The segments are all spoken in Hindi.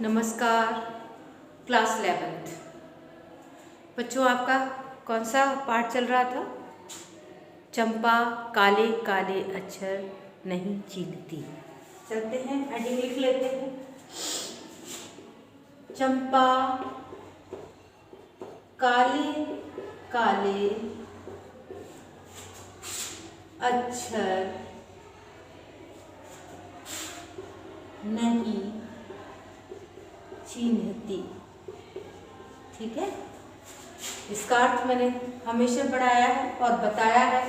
नमस्कार। क्लास 11th बच्चों, आपका कौन सा पाठ चल रहा था? चंपा काले काले अक्षर नहीं चीनती। चलते हैं, हेडिंग लिख लेते हैं। चंपा काले काले अक्षर नहीं चिन्हती। ठीक है, इसका अर्थ मैंने हमेशा पढ़ाया है और बताया है।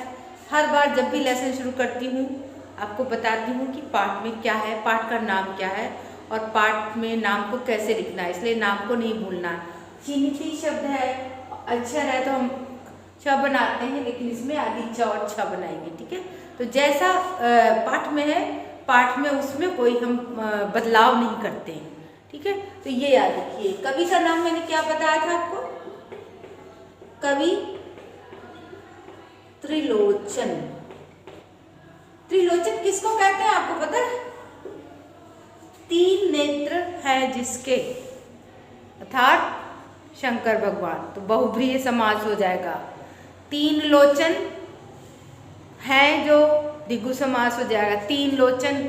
हर बार जब भी लेसन शुरू करती हूँ आपको बताती हूँ कि पाठ में क्या है, पाठ का नाम क्या है और पाठ में नाम को कैसे लिखना है, इसलिए नाम को नहीं भूलना। चिन्हती शब्द है, अक्षर है तो हम छ बनाते हैं, लेकिन इसमें आदि च और छ बनाएंगे। ठीक है, तो जैसा पाठ में है, पाठ में उसमें कोई हम बदलाव नहीं करते हैं। ठीक है, तो ये याद रखिए। कवि का नाम मैंने क्या बताया था आपको? कवि त्रिलोचन। त्रिलोचन किसको कहते हैं आपको पता है? तीन नेत्र है जिसके, अर्थात शंकर भगवान। तो बहुब्रीहि समास हो जाएगा। तीन लोचन है जो द्विगु समास हो जाएगा। तीन लोचन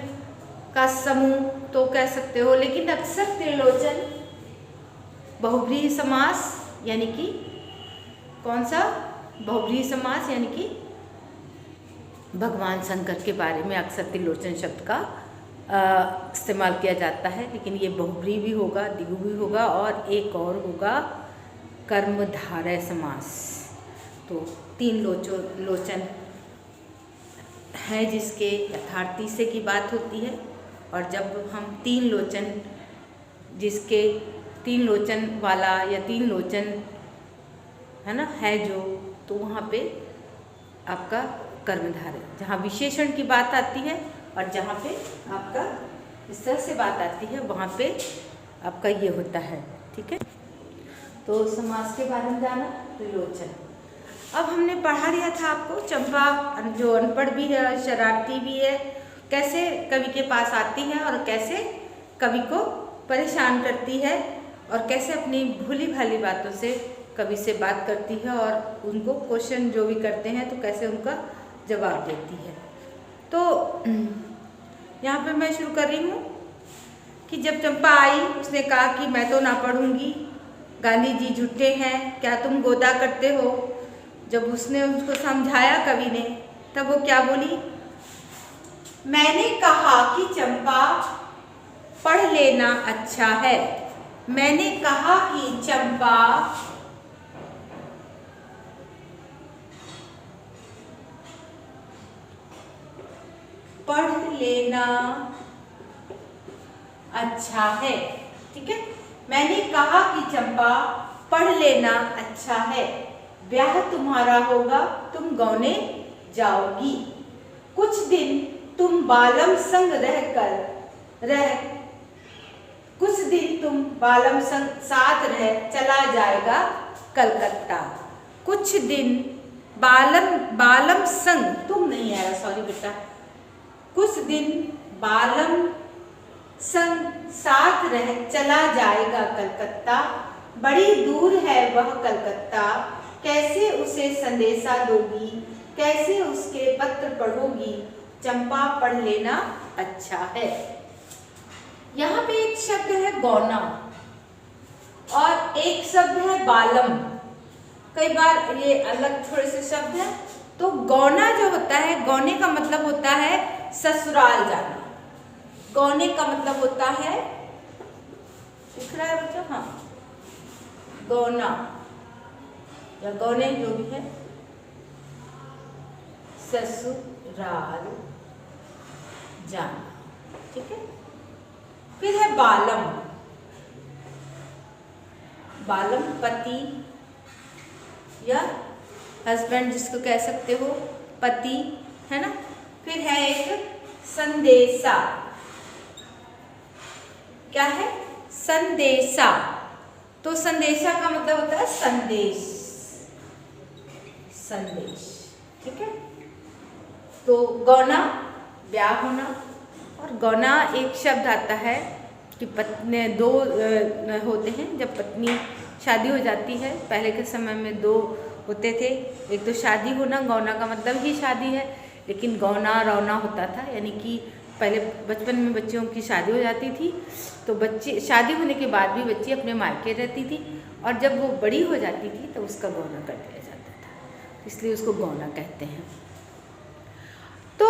का समूह तो कह सकते हो, लेकिन अक्सर त्रिलोचन बहुब्रीहि समास यानी कि कौन सा बहुब्रीहि समास यानी कि भगवान शंकर के बारे में अक्सर त्रिलोचन शब्द का इस्तेमाल किया जाता है। लेकिन ये बहुब्रीहि भी होगा, द्विगु भी होगा और एक और होगा कर्मधारय समास। तो तीन लोचन है जिसके अर्थात तीसरे की बात होती है। और जब हम तीन लोचन, जिसके तीन लोचन वाला या तीन लोचन है ना है जो, तो वहाँ पे आपका कर्मधारय, जहाँ विशेषण की बात आती है और जहाँ पे आपका इस तरह से बात आती है वहाँ पे आपका ये होता है। ठीक है, तो समास के बारे में जाना, त्रिलोचन। अब हमने पढ़ा लिया था आपको चंपा जो अनपढ़ भी है, शरारती भी है, कैसे कवि के पास आती है और कैसे कवि को परेशान करती है और कैसे अपनी भूली भाली बातों से कवि से बात करती है और उनको क्वेश्चन जो भी करते हैं तो कैसे उनका जवाब देती है। तो यहाँ पे मैं शुरू कर रही हूँ कि जब चंपा आई उसने कहा कि मैं तो ना पढ़ूंगी, गांधी जी झूठे हैं, क्या तुम गोदा करते हो। जब उसने उसको समझाया कवि ने, तब वो क्या बोली? मैंने कहा कि चंपा पढ़ लेना अच्छा है। मैंने कहा कि चंपा पढ़ लेना अच्छा है। ठीक है, मैंने कहा कि चंपा पढ़ लेना अच्छा है। ब्याह तुम्हारा होगा, तुम गौने जाओगी। कुछ दिन तुम बालम संग कुछ दिन तुम बालम संग साथ रह चला जाएगा कलकत्ता। कुछ दिन बालम संग, तुम नहीं आया, सॉरी बेटा। कुछ दिन बालम संग साथ रह चला जाएगा कलकत्ता। बड़ी दूर है वह कलकत्ता, कैसे उसे संदेशा दोगी, कैसे उसके पत्र पढ़ोगी। चंपा पढ़ लेना अच्छा है। यहाँ पे एक शब्द है गौना और एक शब्द है बालम। कई बार ये अलग थोड़े से शब्द हैं। तो गौना जो होता है, गौने का मतलब होता है ससुराल जाना। गौने का मतलब होता है, दिख रहा है बच्चों? हाँ, गौना या गौने जो भी है, ससुराल जाना। ठीक है, फिर है बालम। बालम पति या हस्बैंड जिसको कह सकते हो, पति, है ना। फिर है एक संदेशा। क्या है? संदेशा। तो संदेशा का मतलब होता है संदेश, संदेश। ठीक है, तो गौना ब्याह होना, और गौना एक शब्द आता है कि पत्नी दो होते हैं। जब पत्नी शादी हो जाती है, पहले के समय में दो होते थे। एक तो शादी होना, गौना का मतलब ही शादी है, लेकिन गौना रौना होता था, यानी कि पहले बचपन में बच्चियों की शादी हो जाती थी तो बच्चे शादी होने के बाद भी बच्ची अपने मायके रहती थी, और जब वो बड़ी हो जाती थी तो उसका गौना कर दिया जाता था, इसलिए उसको गौना कहते हैं। तो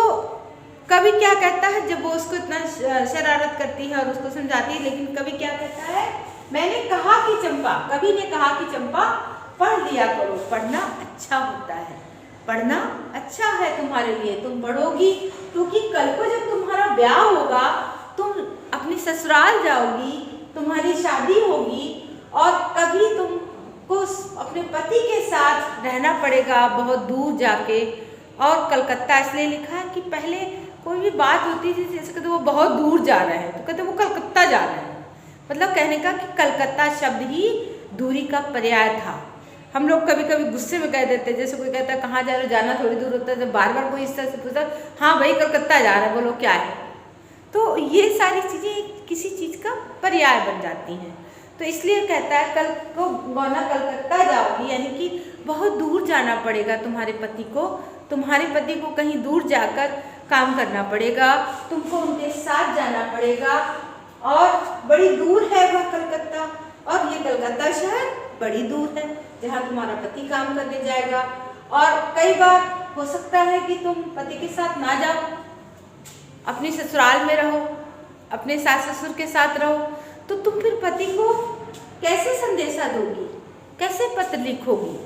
कवि क्या कहता है, जब वो उसको इतना शरारत करती है और उसको समझाती है, लेकिन कवि क्या कहता है, मैंने कहा कि चंपा, कवि ने कहा कि चंपा पढ़ लिया करो, पढ़ना अच्छा होता है, पढ़ना अच्छा है तुम्हारे लिए, तुम पढ़ोगी क्योंकि कल को जब तुम्हारा ब्याह होगा, तुम अपनी ससुराल जाओगी, तुम्हारी शादी होगी, और कभी तुमको अपने पति के साथ रहना पड़ेगा बहुत दूर जाके। और कलकत्ता इसलिए लिखा है कि पहले कोई भी बात होती थी, जैसे कहते वो बहुत दूर जा रहे हैं तो कहते वो कलकत्ता जा रहे हैं, मतलब कहने का कि कलकत्ता शब्द ही दूरी का पर्याय था। हम लोग कभी कभी गुस्से में कह देते, जैसे कोई कहता है कहाँ जा रहे हो, जाना थोड़ी दूर होता है, जब बार बार कोई इस तरह से पूछता हाँ भाई कलकत्ता जा रहा है, बोलो क्या है। तो ये सारी चीज़ें किसी चीज़ का पर्याय बन जाती हैं, तो इसलिए कहता है कल को गौना कलकत्ता जाओगी, यानी कि बहुत दूर जाना पड़ेगा तुम्हारे पति को, तुम्हारे पति को कहीं दूर जाकर काम करना पड़ेगा, तुमको उनके साथ जाना पड़ेगा, और बड़ी दूर है वह कलकत्ता, और ये कलकत्ता शहर बड़ी दूर है जहाँ तुम्हारा पति काम करने जाएगा। और कई बार हो सकता है कि तुम पति के साथ ना जाओ, अपनी ससुराल में रहो, अपने सास ससुर के साथ रहो, तो तुम फिर पति को कैसे संदेशा दोगी, कैसे पत्र लिखोगी,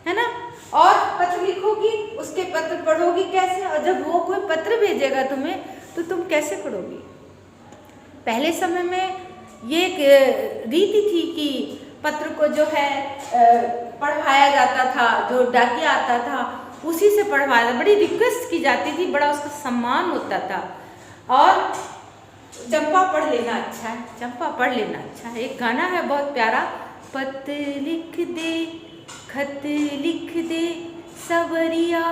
है ना, और पत्र लिखोगी, उसके पत्र पढ़ोगी कैसे, और जब वो कोई पत्र भेजेगा तुम्हें तो तुम कैसे पढ़ोगी। पहले समय में ये एक रीति थी कि पत्र को जो है पढ़वाया जाता था, जो डाकिया आता था उसी से पढ़वाया, बड़ी रिक्वेस्ट की जाती थी, बड़ा उसका सम्मान होता था। और चंपा पढ़ लेना अच्छा है, चंपा पढ़ लेना अच्छा है। एक गाना है बहुत प्यारा, पत्र लिख दे, खत लिख दे, सवरिया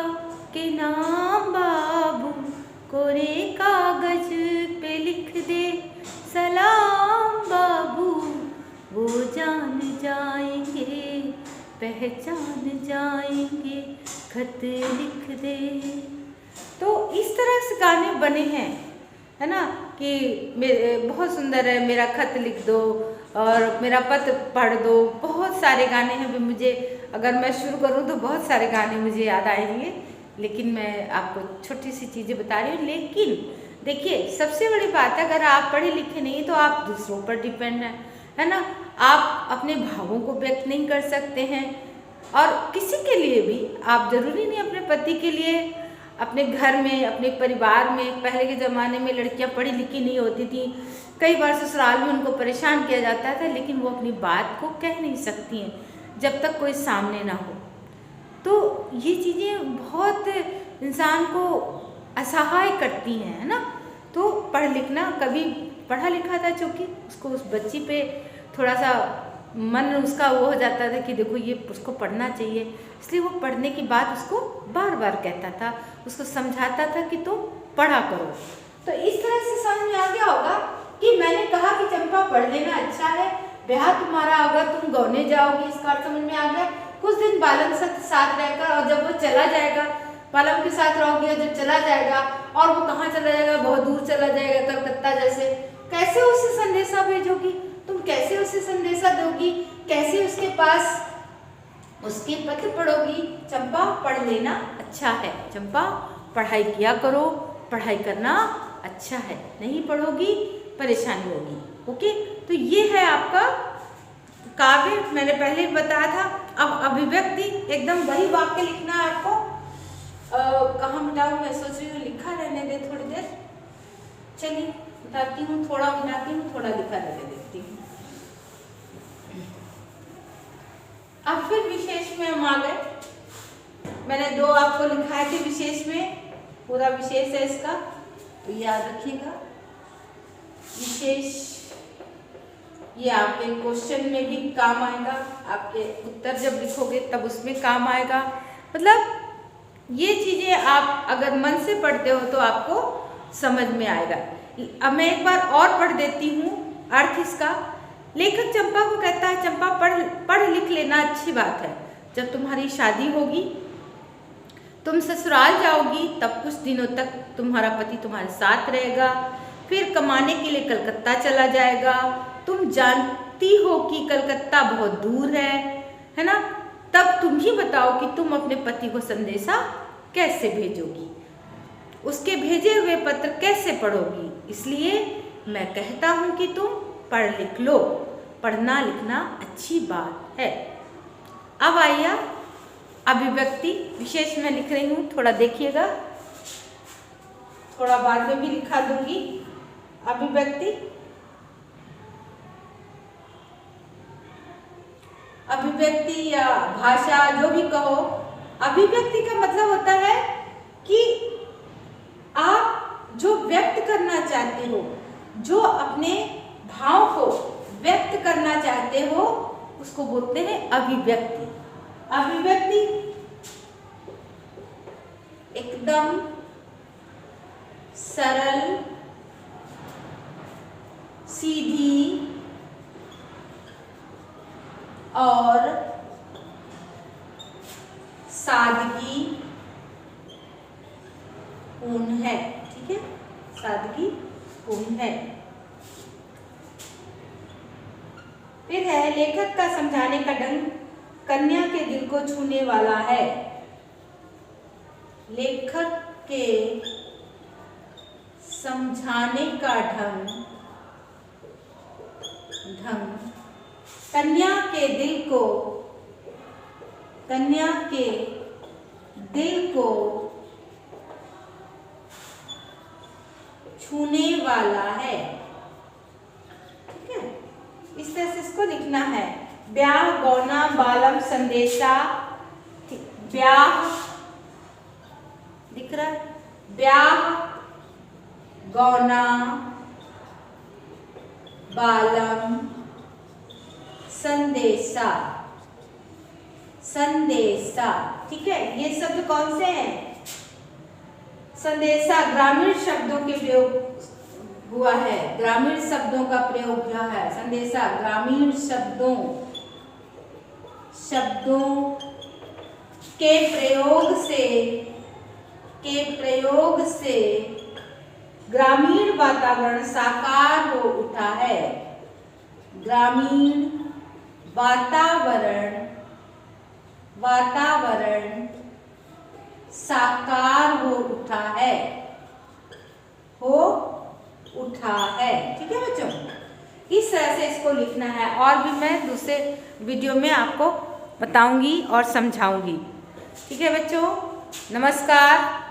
के नाम बाबू, कोरे कागज पे लिख दे, सलाम बाबू, वो जान जाएंगे पहचान जाएंगे, खत लिख दे। तो इस तरह से गाने बने हैं, है ना, कि बहुत सुंदर है, मेरा खत लिख दो और मेरा पत्र पढ़ दो, बहुत सारे गाने हैं। भी मुझे अगर मैं शुरू करूं तो बहुत सारे गाने मुझे याद आएंगे, लेकिन मैं आपको छोटी सी चीज़ें बता रही हूँ। लेकिन देखिए सबसे बड़ी बात है, अगर आप पढ़े लिखे नहीं तो आप दूसरों पर डिपेंड है ना, आप अपने भावों को व्यक्त नहीं कर सकते हैं, और किसी के लिए भी आप जरूरी नहीं अपने पति के लिए, अपने घर में, अपने परिवार में, पहले के ज़माने में लड़कियां पढ़ी लिखी नहीं होती थी, कई बार ससुराल में उनको परेशान किया जाता था, लेकिन वो अपनी बात को कह नहीं सकती हैं जब तक कोई सामने ना हो। तो ये चीज़ें बहुत इंसान को असहाय करती हैं, है ना। तो पढ़ लिखना, कभी पढ़ा लिखा था चूँकि उसको उस बच्ची पे थोड़ा सा मन उसका वो हो जाता था कि देखो ये उसको पढ़ना चाहिए, इसलिए वो पढ़ने की बात उसको बार बार कहता था, उसको समझाता था कि तुम पढ़ा करो। तो इस तरह से समझ में आ गया होगा कि मैंने कहा कि चंपा पढ़ लेना अच्छा है, ब्याह तुम्हारा होगा, तुम गौने जाओगी, इसका समझ में आ गया। कुछ दिन बालम साथ रहकर, और जब वो चला जाएगा, बालम के साथ रहोगी, और जब चला जाएगा, और वो कहाँ चला जाएगा, बहुत दूर चला जाएगा, कलकत्ता जैसे, कैसे उसे संदेशा भेजोगी तुम, कैसे उसे संदेशा दोगी, कैसे उसके पास उसके पत्र पढ़ोगी। चंपा पढ़ लेना अच्छा है, चंपा पढ़ाई किया करो, पढ़ाई करना अच्छा है, नहीं पढ़ोगी परेशानी होगी। ओके, तो ये है आपका काव्य, मैंने पहले ही बताया था। अब अभिव्यक्ति एकदम वही वाक्य लिखना है आपको। कहाँ मिटाऊँ, मैं सोच रही हूँ लिखा रहने दे थोड़ी देर, चलिए मिटाती हूँ, थोड़ा मिटाती हूँ, थोड़ा लिखा रहने देती हूँ। अब फिर विशेष में हम आ गए, मैंने दो आपको लिखाए थे विशेष में, पूरा विशेष है इसका, तो याद रखिएगा। विशेष ये आपके क्वेश्चन में भी काम आएगा, आपके उत्तर जब लिखोगे तब उसमें काम आएगा। मतलब ये चीज़ें आप अगर मन से पढ़ते हो तो आपको समझ में आएगा। अब मैं एक बार और पढ़ देती हूँ अर्थ इसका, लेखक चंपा को कहता है चंपा पढ़ लिख लेना अच्छी बात है, जब तुम्हारी शादी होगी, तुम ससुराल जाओगी, तब कुछ दिनों तक तुम्हारा पति तुम्हारे साथ रहेगा, फिर कमाने के लिए कलकत्ता चला जाएगा। तुम जानती हो कि कलकत्ता बहुत दूर है ना, तब तुम ही बताओ कि तुम अपने पति को संदेशा कैसे भेजोगी, उसके भेजे हुए पत्र कैसे पढ़ोगी। इसलिए मैं कहता हूँ कि तुम पढ़ लिख लो, पढ़ना लिखना अच्छी बात है। अब आइए अभिव्यक्ति विशेष मैं लिख रही हूँ, थोड़ा देखिएगा, थोड़ा बाद में भी लिखा दूंगी। अभिव्यक्ति, अभिव्यक्ति या भाषा जो भी कहो, अभिव्यक्ति का मतलब होता है कि आप जो व्यक्त करना चाहते हो, जो अपने भाव को व्यक्त करना चाहते हो, उसको बोलते हैं अभिव्यक्ति। अभिव्यक्ति एकदम सरल, सीधी और सादगी पूर्ण है। ठीक है, सादगी पूर्ण है। फिर है लेखक का समझाने का ढंग कन्या के दिल को छूने वाला है। लेखक के समझाने का ढंग कन्या के दिल को छूने वाला है। ठीक है, इस तरह से इसको लिखना है। ब्याह गौना बालम संदेशा, ब्याह दिख रहा है, ब्याह गौना बालम संदेशा, संदेशा। ठीक है, ये शब्द कौन से हैं? संदेशा ग्रामीण शब्दों के प्रयोग हुआ है, ग्रामीण शब्दों का प्रयोग हुआ है। संदेशा ग्रामीण शब्दों के प्रयोग से ग्रामीण वातावरण साकार हो उठा है। ग्रामीण वातावरण साकार हो उठा है, ठीक है बच्चों, इस तरह से इसको लिखना है। और भी मैं दूसरे वीडियो में आपको बताऊंगी और समझाऊंगी। ठीक है बच्चों, नमस्कार।